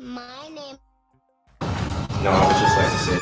My name. No, I would just like to say.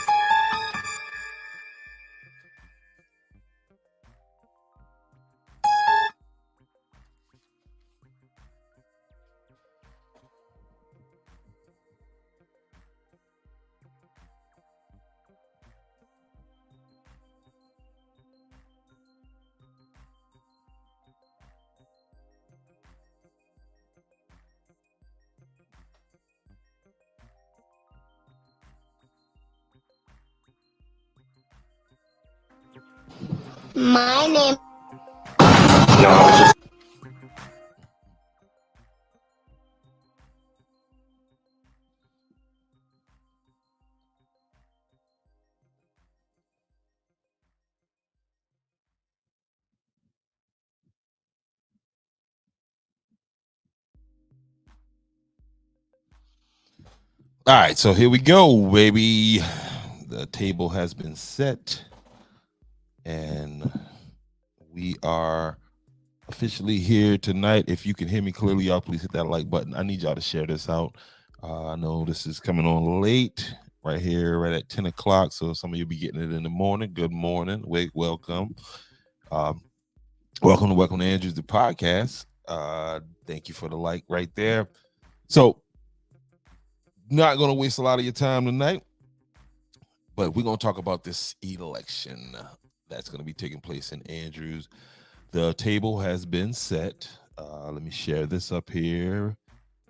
My name. No, I was just. All right, so here we go, baby. The table has been set, and we are officially here tonight. If you can hear me clearly, y'all please hit that like button. I need y'all to share this out. I know this is coming on late, right here, right at 10 o'clock. So some of you will be getting it in the morning. Good morning. Welcome. Um, welcome to Andrews the podcast. Thank you for the like right there. So, not going to waste a lot of your time tonight. But we're going to talk about this election that's going to be taking place in Andrews. The table has been set. Let me share this up here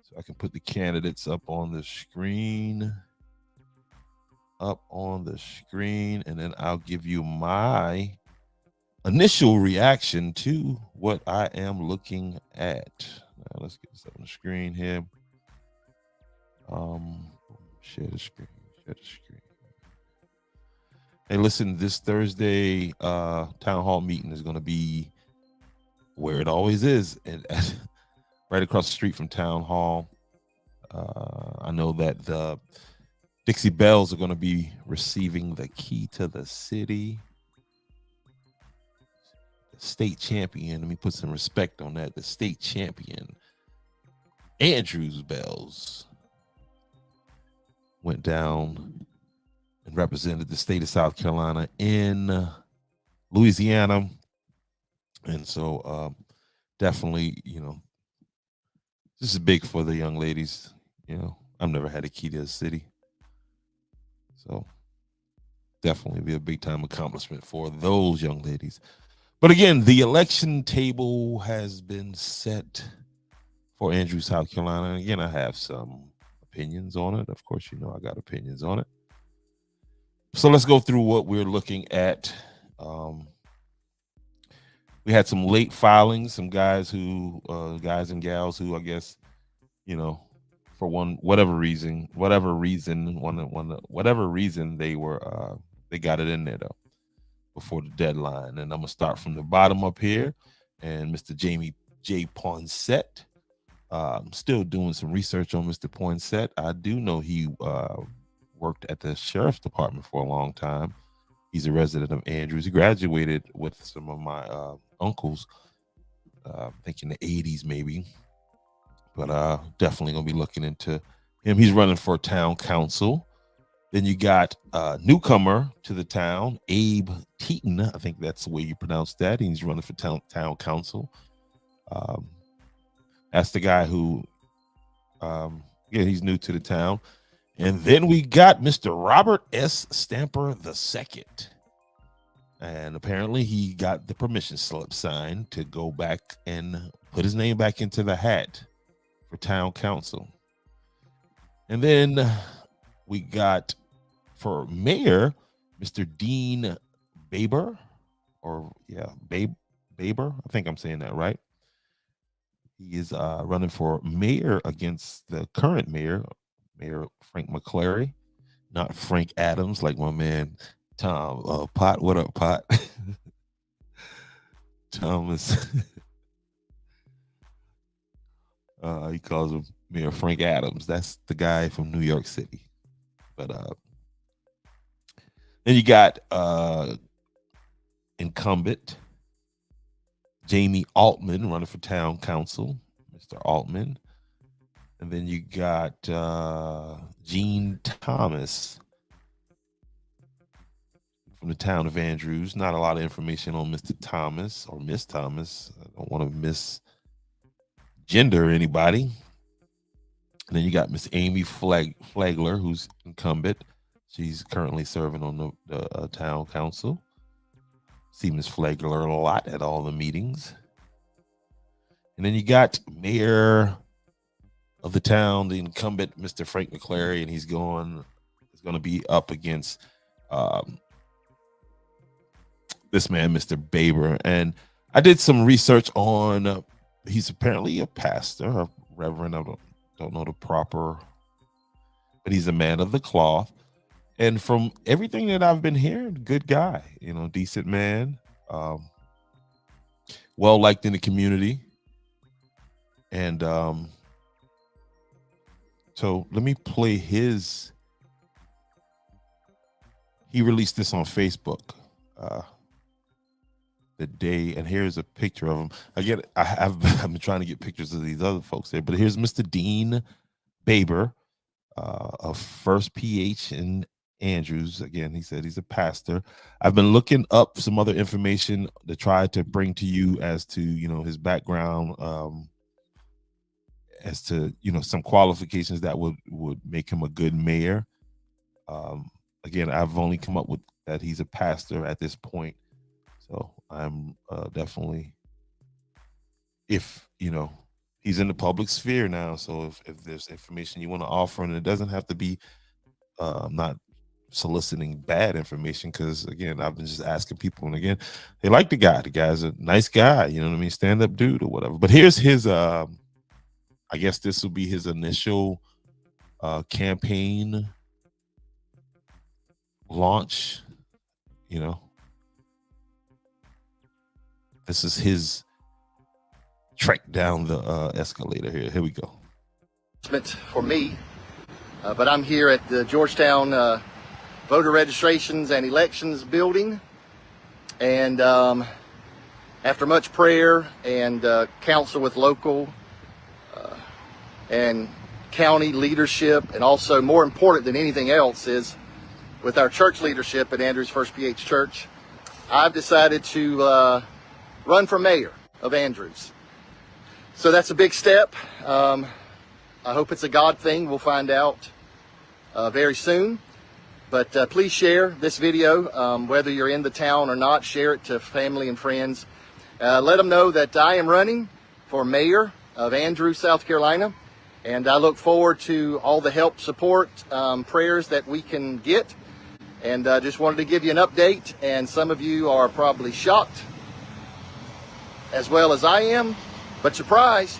so I can put the candidates up on the screen. And then I'll give you my initial reaction to what I am looking at. Now, let's get this up on the screen here. Share the screen. Hey, listen, this Thursday town hall meeting is going to be where it always is, and right across the street from town hall. I know that the Dixie Bells are going to be receiving the key to the city. The state champion, let me put some respect on that. The state champion, Andrews Bells, went down and represented the state of South Carolina in Louisiana. And so definitely, this is big for the young ladies. I've never had a key to the city. So definitely be a big time accomplishment for those young ladies. But again, the election table has been set for Andrews, South Carolina. And again, I have some opinions on it. Of course, I got opinions on it. So let's go through what we're looking at. We had some late filings, some guys and gals who I guess, for whatever reason they got it in there though before the deadline. And I'm gonna start from the bottom up here. And Mr. Jamie J. Poinsett. I'm still doing some research on Mr. Poinsett. I do know he worked at the sheriff's department for a long time. He's a resident of Andrews. He graduated with some of my uncles, I think in the 80s maybe. But definitely going to be looking into him. He's running for town council. Then you got a newcomer to the town, Abe Teaton. I think that's the way you pronounce that. He's running for town council. That's the guy who, he's new to the town. And then we got Mr. Robert S. Stamper II. And apparently he got the permission slip signed to go back and put his name back into the hat for town council. And then we got for mayor, Mr. Dean Baber, Baber. I think I'm saying that right. He is running for mayor against the current mayor, Mayor Frank McClary, not Frank Adams, like my man Tom Pot. What up, Pot? Thomas. He calls him Mayor Frank Adams. That's the guy from New York City. But then you got incumbent Jamie Altman running for town council. Mr. Altman. And then you got Gene Thomas from the town of Andrews. Not a lot of information on Mr. Thomas or Miss Thomas. I don't want to misgender anybody. And then you got Miss Amy Flagler, who's incumbent. She's currently serving on the town council. See Miss Flagler a lot at all the meetings. And then you got Mayor of the town, the incumbent, Mr. Frank McClary, and he's going to be up against this man, Mr. Baber. And I did some research on, he's apparently a pastor, a reverend. I don't know the proper, but he's a man of the cloth. And from everything that I've been hearing, good guy, decent man, well liked in the community. And so let me play his. He released this on Facebook the day, and here's a picture of him. Again, I've been trying to get pictures of these other folks there, but here's Mr. Dean Baber of First PH in Andrews. Again, he said he's a pastor. I've been looking up some other information to try to bring to you as to his background, as to some qualifications that would make him a good mayor. Again, I've only come up with that he's a pastor at this point, so I'm definitely, if he's in the public sphere now, so if there's information you want to offer, and it doesn't have to be not soliciting bad information, because again, I've been just asking people, and again, they like the guy. The guy's a nice guy, you know what I mean, stand-up dude or whatever. But here's his I guess this will be his initial campaign launch. This is his trek down the escalator here. Here we go. For me, but I'm here at the Georgetown Voter Registrations and Elections building, and after much prayer and counsel with local and county leadership, and also more important than anything else is with our church leadership at Andrews First PH Church, I've decided to run for mayor of Andrews. So that's a big step. I hope it's a God thing. We'll find out very soon. But please share this video, whether you're in the town or not. Share it to family and friends. Let them know that I am running for mayor of Andrews, South Carolina. And I look forward to all the help, support, prayers that we can get. And I just wanted to give you an update. And some of you are probably shocked, as well as I am. But surprise,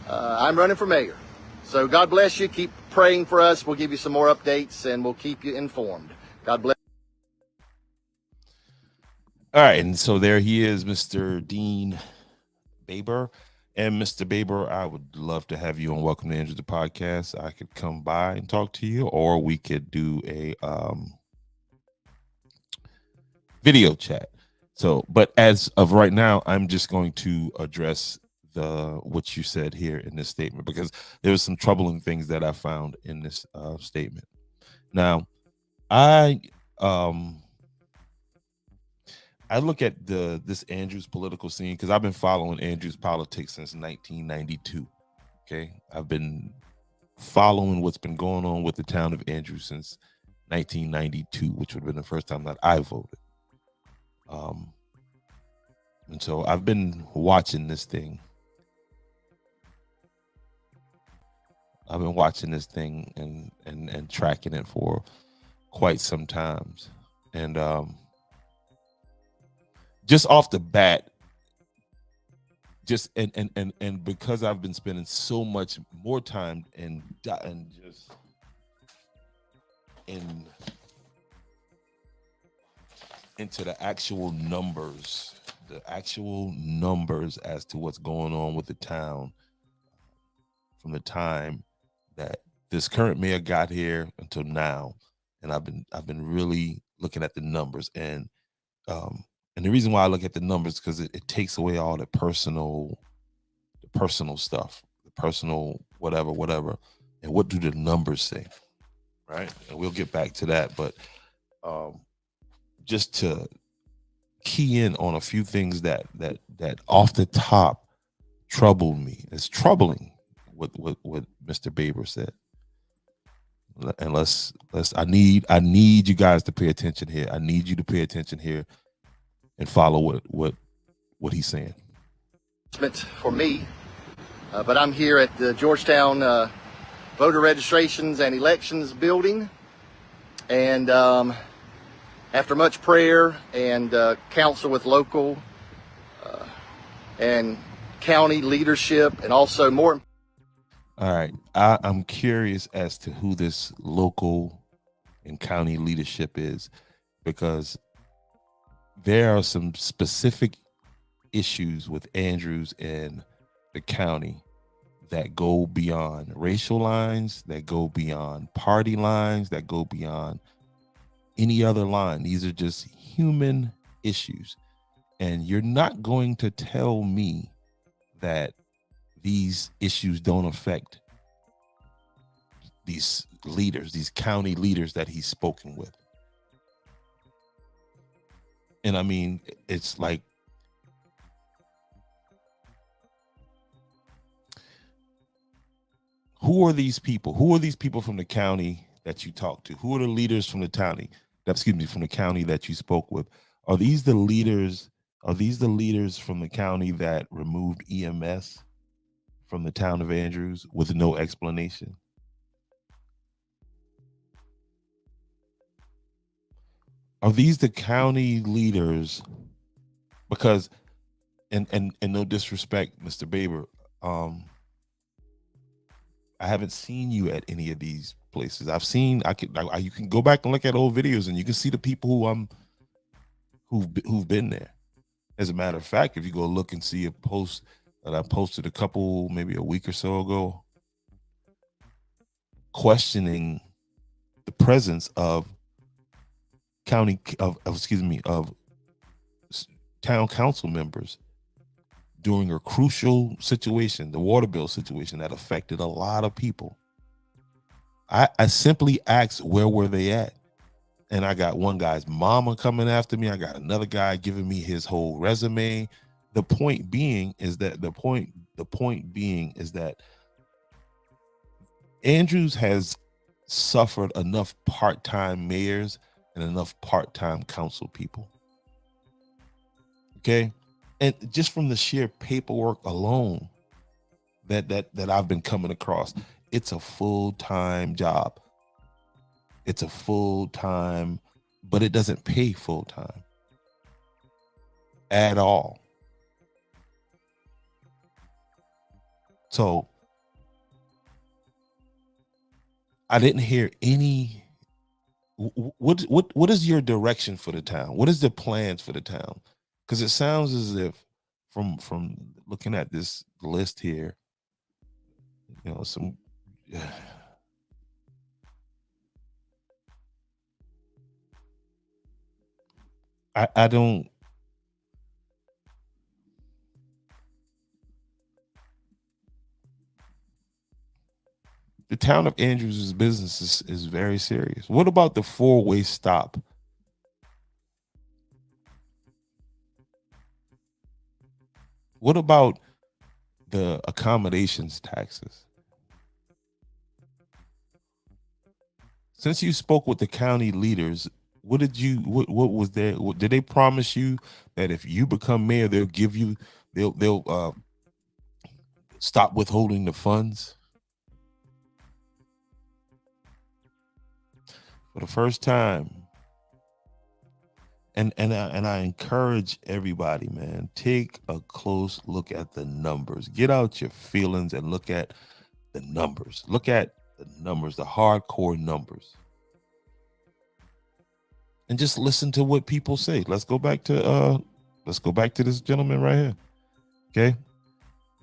I'm running for mayor. So God bless you. Keep praying for us. We'll give you some more updates, and we'll keep you informed. God bless. All right. And so there he is, Mr. Dean Baber. And Mr. Baber, I would love to have you on Welcome to Andrews, the podcast. I could come by and talk to you, or we could do a video chat. So, but as of right now, I'm just going to address what you said here in this statement, because there was some troubling things that I found in this statement. Now, I look at this Andrews political scene, because I've been following Andrews politics since 1992. Okay, I've been following what's been going on with the town of Andrews since 1992, which would have been the first time that I voted. And so I've been watching this thing. I've been watching this thing and tracking it for quite some times. And just off the bat, just and because I've been spending so much more time and just into the actual numbers as to what's going on with the town from the time that this current mayor got here until now. And I've been really looking at the numbers, and the reason why I look at the numbers is because it takes away all the personal stuff, the personal whatever. And what do the numbers say? Right. And we'll get back to that. But just to key in on a few things that off the top troubled me. It's troubling what Mr. Baber said. And I need you guys to pay attention here. I need you to pay attention here and follow what he's saying. For me, but I'm here at the Georgetown Voter Registrations and Elections building, and after much prayer and counsel with local and county leadership, and also more. All right, I'm curious as to who this local and county leadership is, because there are some specific issues with Andrews and the county that go beyond racial lines, that go beyond party lines, that go beyond any other line. These are just human issues. And you're not going to tell me that these issues don't affect these leaders, these county leaders that he's spoken with. And I mean, it's like, who are these people? Who are these people from the county that you talk to? Who are the leaders from the county? From the county that you spoke with? Are these the leaders? Are these the leaders from the county that removed EMS from the town of Andrews with no explanation? Are these the county leaders? Because, and no disrespect, Mr. Baber, I haven't seen you at any of these places. You can go back and look at old videos and you can see the people who've been there. As a matter of fact, if you go look and see a post that I posted maybe a week or so ago, questioning the presence of town council members during a crucial situation, the water bill situation that affected a lot of people. I simply asked, where were they at? And I got one guy's mama coming after me. I got another guy giving me his whole resume. The point being is that Andrews has suffered enough part-time mayors and enough part-time council people. Okay. And just from the sheer paperwork alone that I've been coming across, it's a full-time job. It's a full-time, but it doesn't pay full-time at all. So I didn't hear any. What is your direction for the town? What is the plans for the town? Because it sounds as if from looking at this list here, I don't. The town of Andrews' business is very serious. What about the four-way stop? What about the accommodations taxes? Since you spoke with the county leaders, what was there? Did they promise you that if you become mayor, they'll stop withholding the funds? For the first time. And I encourage everybody, man, take a close look at the numbers. Get out your feelings and look at the numbers. Look at the numbers, the hardcore numbers. And just listen to what people say. Let's go back to this gentleman right here. Okay?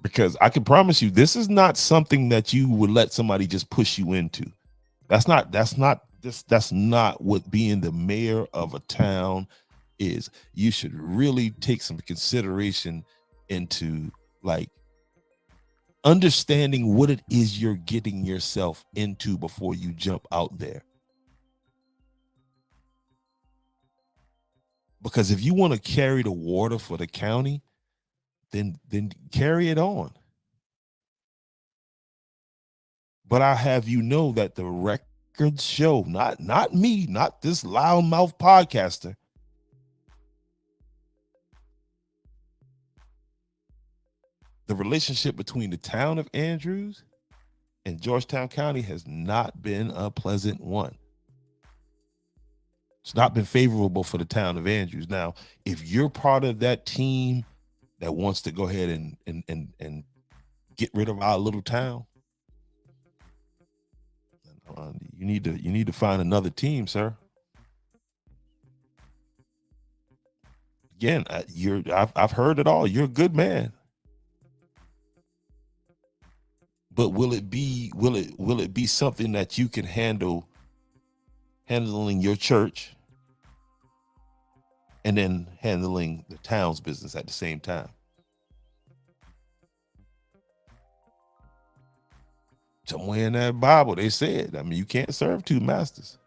Because I can promise you, this is not something that you would let somebody just push you into. That's not what being the mayor of a town is. You should really take some consideration into, like, understanding what it is you're getting yourself into before you jump out there. Because if you want to carry the water for the county, then carry it on. But I have you know that the records show, not me, not this loudmouth podcaster, the relationship between the town of Andrews and Georgetown County has not been a pleasant one. It's not been favorable for the town of Andrews. Now, if you're part of that team that wants to go ahead and get rid of our little town, you need to find another team, sir. Again, I've heard it all. You're a good man. But will it be something that you can handling your church and then handling the town's business at the same time? Somewhere in that Bible, they said, I mean, you can't serve two masters.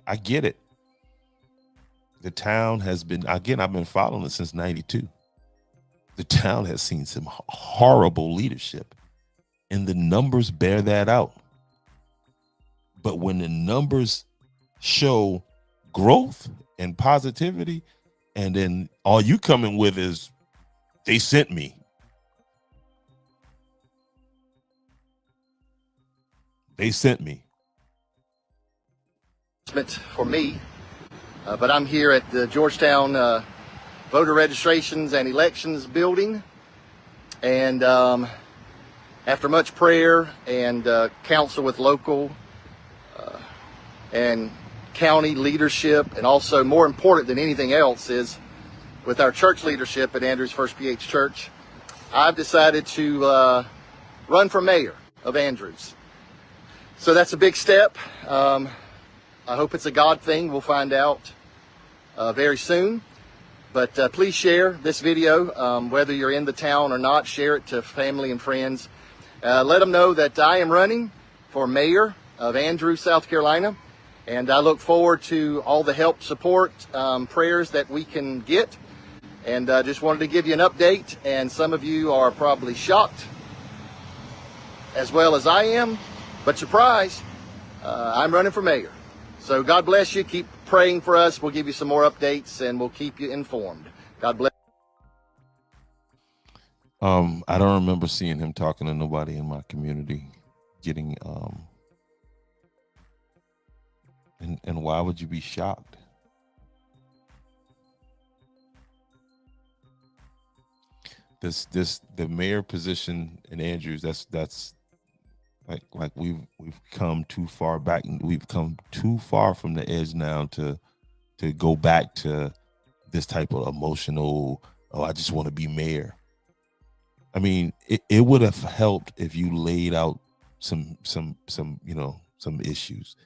I get it. The town has been, again, I've been following it since 92. The town has seen some horrible leadership, and the numbers bear that out. But when the numbers show growth and positivity, and then all you coming with is, they sent me. They sent me. For me, but I'm here at the Georgetown Voter Registrations and Elections building, and after much prayer and counsel with local and county leadership, and also more important than anything else is with our church leadership at Andrews First PH Church, I've decided to run for mayor of Andrews. So that's a big step. I hope it's a God thing. We'll find out very soon. But please share this video, whether you're in the town or not. Share it to family and friends. Let them know that I am running for mayor of Andrews, South Carolina. And I look forward to all the help, support, prayers that we can get. And just wanted to give you an update. And some of you are probably shocked, as well as I am. But surprise, I'm running for mayor. So God bless you. Keep praying for us. We'll give you some more updates, and we'll keep you informed. God bless. I don't remember seeing him talking to nobody in my community, getting and why would you be shocked? The mayor position in Andrews, that's like we've come too far back, and we've come too far from the edge now to go back to this type of emotional, oh, I just want to be mayor. I mean, it would have helped if you laid out some issues.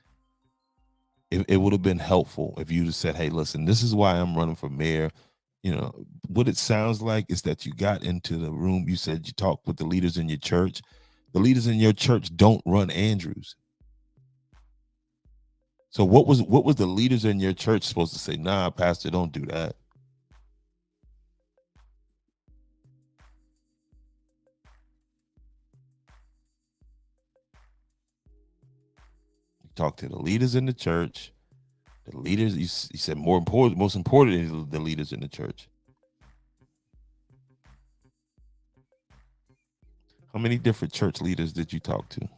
It would have been helpful if you just said, hey, listen, this is why I'm running for mayor. You know, what it sounds like is that you got into the room. You said you talked with the leaders in your church. The leaders in your church don't run Andrews. So what was the leaders in your church supposed to say? Nah, Pastor, don't do that. You talk to the leaders in the church. The leaders, you said most important is the leaders in the church. How many different church leaders did you talk to?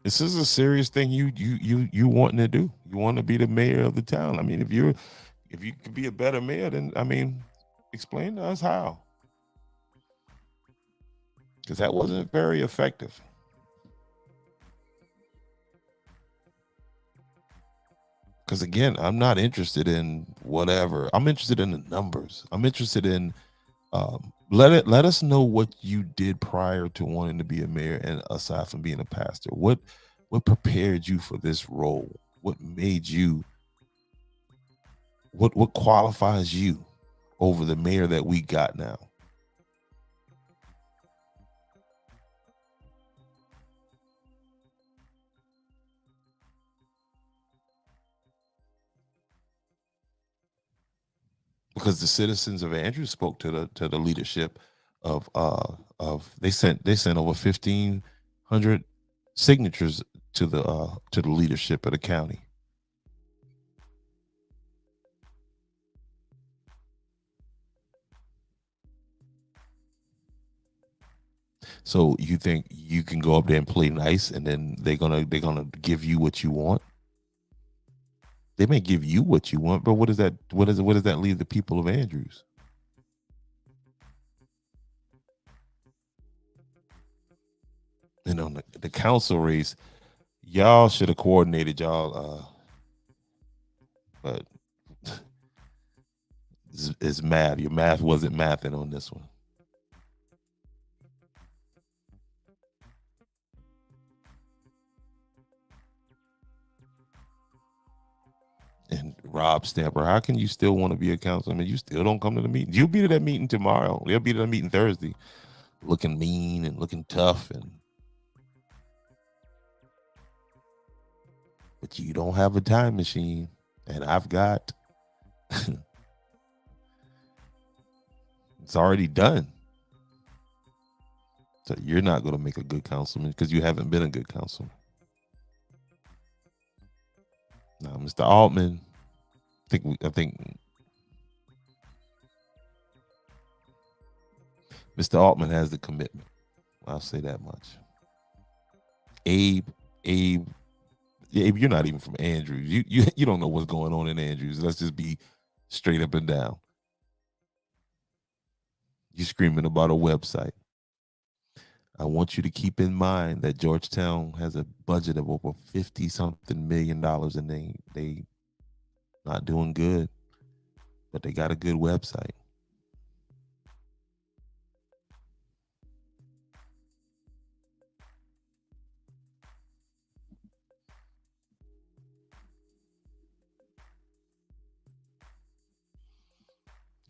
This is a serious thing you wanting to do. You want to be the mayor of the town. I mean, if you could be a better mayor, then I mean, explain to us how. Because that wasn't very effective. Because again, I'm not interested in whatever. I'm interested in the numbers. I'm interested in let us know what you did prior to wanting to be a mayor, and aside from being a pastor, what prepared you for this role? What made you? What qualifies you over the mayor that we got now? Because the citizens of Andrews spoke to the leadership of they sent over 1,500 signatures to the leadership of the county. So you think you can go up there and play nice, and then they're gonna give you what you want? They may give you what you want, but what does that leave the people of Andrews? You know, the council race, y'all should have coordinated y'all, but it's math. Your math wasn't mathing on this one. And Rob Stamper, how can you still want to be a councilman? You still don't come to the meeting. You'll be to that meeting tomorrow. They'll be to the meeting Thursday, looking mean and looking tough, but you don't have a time machine, and I've got. It's already done. So you're not going to make a good councilman because you haven't been a good councilman. Now, Mr. Altman, I think Mr. Altman has the commitment. I'll say that much. Abe, you're not even from Andrews. You don't know what's going on in Andrews. Let's just be straight up and down. You're screaming about a website. I want you to keep in mind that Georgetown has a budget of over $50-something million, and they not doing good, but they got a good website.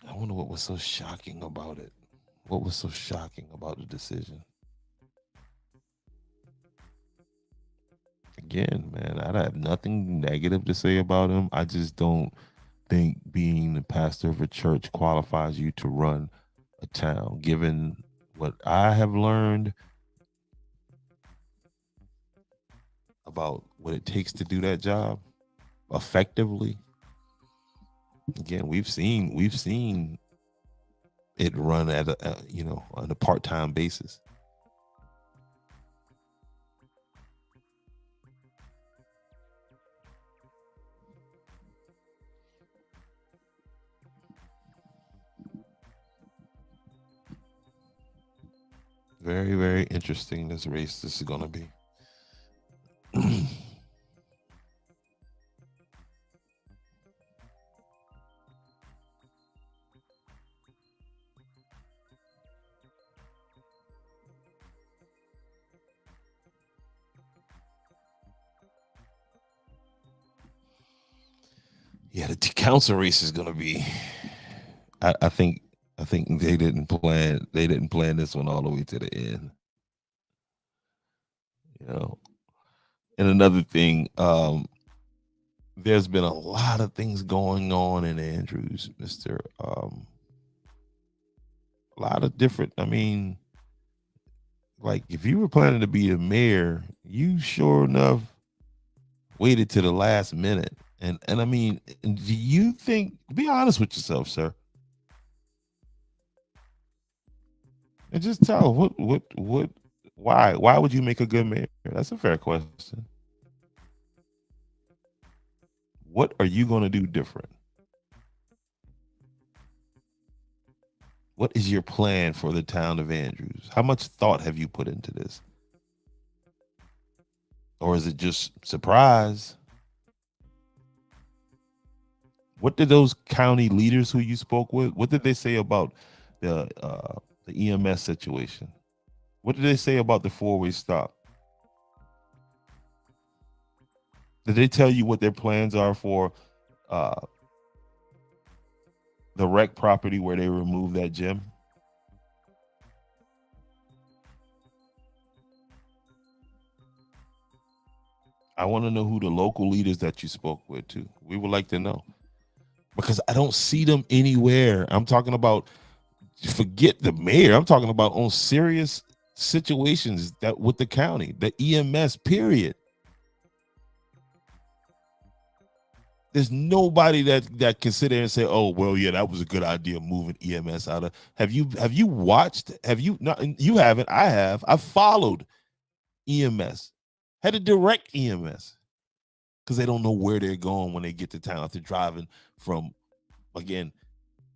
I wonder what was so shocking about it. What was so shocking about the decision? Again, man, I have nothing negative to say about him. I just don't think being the pastor of a church qualifies you to run a town, given what I have learned about what it takes to do that job effectively. Again, we've seen it run at on a part-time basis. Very, very interesting, this race this is going to be. Yeah, the council race is going to be. I think they didn't plan this one all the way to the end. And another thing, there's been a lot of things going on in Andrews, Mr. A lot of different. I mean, like if you were planning to be a mayor, you sure enough waited to the last minute. And I mean, do you think? Be honest with yourself, sir. And just tell what why would you make a good mayor? That's a fair question. What are you going to do different? What is your plan for the town of Andrews? How much thought have you put into this? Or is it just surprise? What did those county leaders who you spoke with, what did they say about the EMS situation? What did they say about the four-way stop? Did they tell you what their plans are for the wreck property where they removed that gym? I want to know who the local leaders that you spoke with too. We would like to know, because I don't see them anywhere. I'm talking about, forget the mayor. I'm talking about on serious situations that with the county, the EMS period. There's nobody that can sit there and say, "Oh, well, yeah, that was a good idea moving EMS out of." Have you watched? Have you not? You haven't. I have. I followed EMS. Had to direct EMS because they don't know where they're going when they get to town. If they're driving from, again,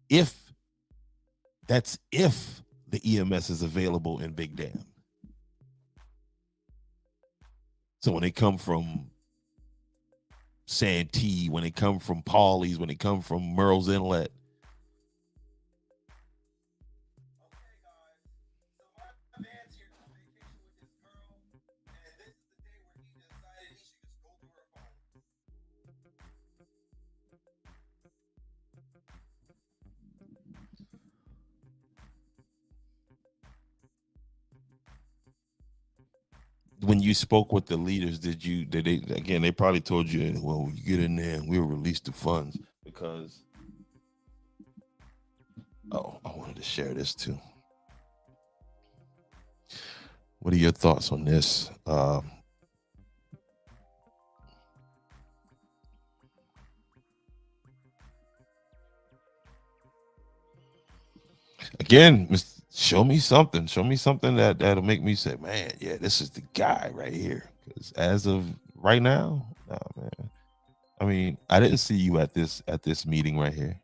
if the EMS is available in Big Dam. So when they come from Santee, when they come from Pawleys, when they come from Merle's Inlet. When you spoke with the leaders, did they, again, they probably told you, well, you get in there and we'll release the funds, because, oh, I wanted to share this too. What are your thoughts on this? Again, show me something that'll make me say, man, yeah, this is the guy right here. Because as of right now, nah, man. I mean, I didn't see you at this meeting right here.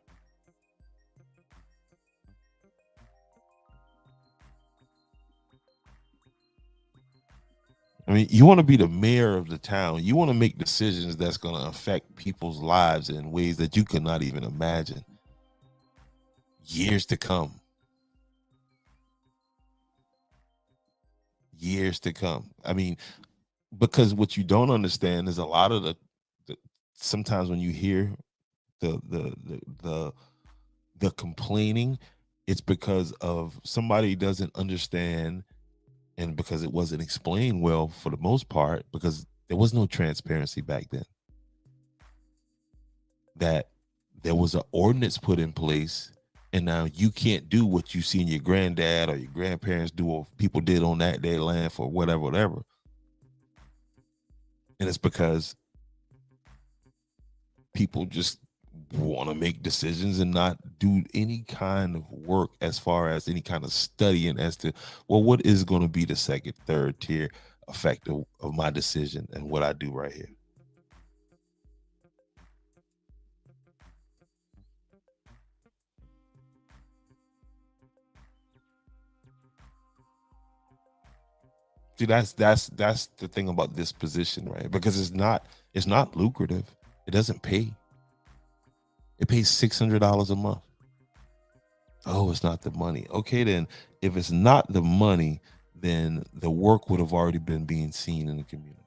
I mean, you want to be the mayor of the town. You want to make decisions that's going to affect people's lives in ways that you could not even imagine. Years to come. Years to come. I mean, because what you don't understand is a lot of the sometimes when you hear the complaining, it's because of somebody doesn't understand, and because it wasn't explained well for the most part, because there was no transparency back then. That there was an ordinance put in place, and now you can't do what you seen your granddad or your grandparents do or people did on that day land for whatever. And it's because people just want to make decisions and not do any kind of work as far as any kind of studying as to, well, what is going to be the second, third tier effect of my decision and what I do right here. See, that's the thing about this position, right? Because it's not lucrative. It doesn't pay. It pays $600 a month. Oh, it's not the money. Okay, then if it's not the money, then the work would have already been being seen in the community.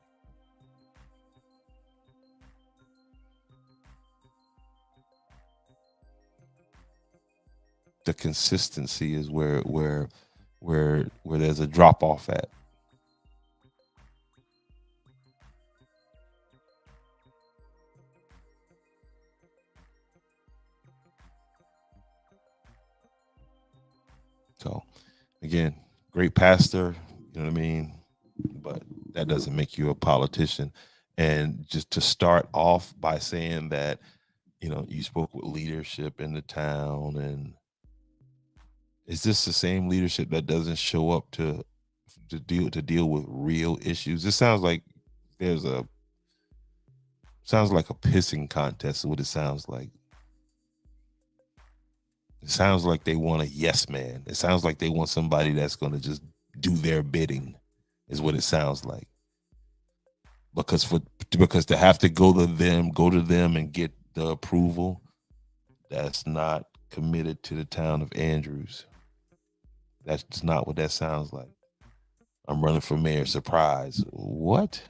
The consistency is where there's a drop off at. So, again, great pastor, you know what I mean? But that doesn't make you a politician. And just to start off by saying that, you know, you spoke with leadership in the town, and is this the same leadership that doesn't show up to deal with real issues? This sounds like sounds like a pissing contest is what it sounds like. It sounds like they want a yes man. It sounds like they want somebody that's going to just do their bidding, is what it sounds like. Because to have to go to them and get the approval that's not committed to the town of Andrews. That's just not what that sounds like. I'm running for mayor. Surprise. What?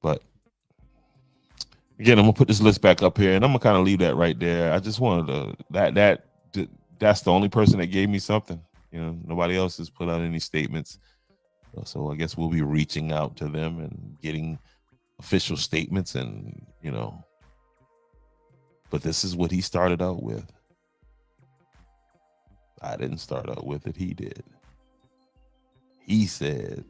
But again, I'm gonna put this list back up here, and I'm gonna kind of leave that right there. I just wanted to that's the only person that gave me something. You know, nobody else has put out any statements. So I guess we'll be reaching out to them and getting official statements, and you know. But this is what he started out with. I didn't start out with it. He did. He said,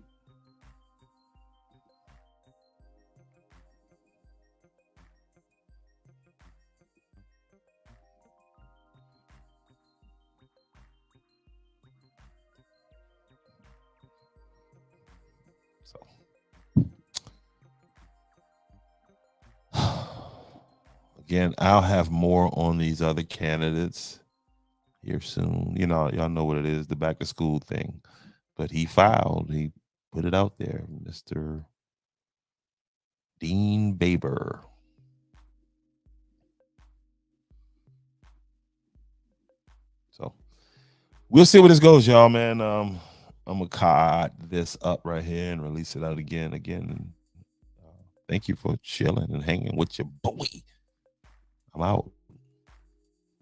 again, I'll have more on these other candidates here soon. You know, y'all know what it is, the back to school thing. But he filed, he put it out there, Mr. Dean Baber. So we'll see where this goes, y'all, man. I'm gonna cod this up right here and release it out again. And thank you for chilling and hanging with your boy. I'm out.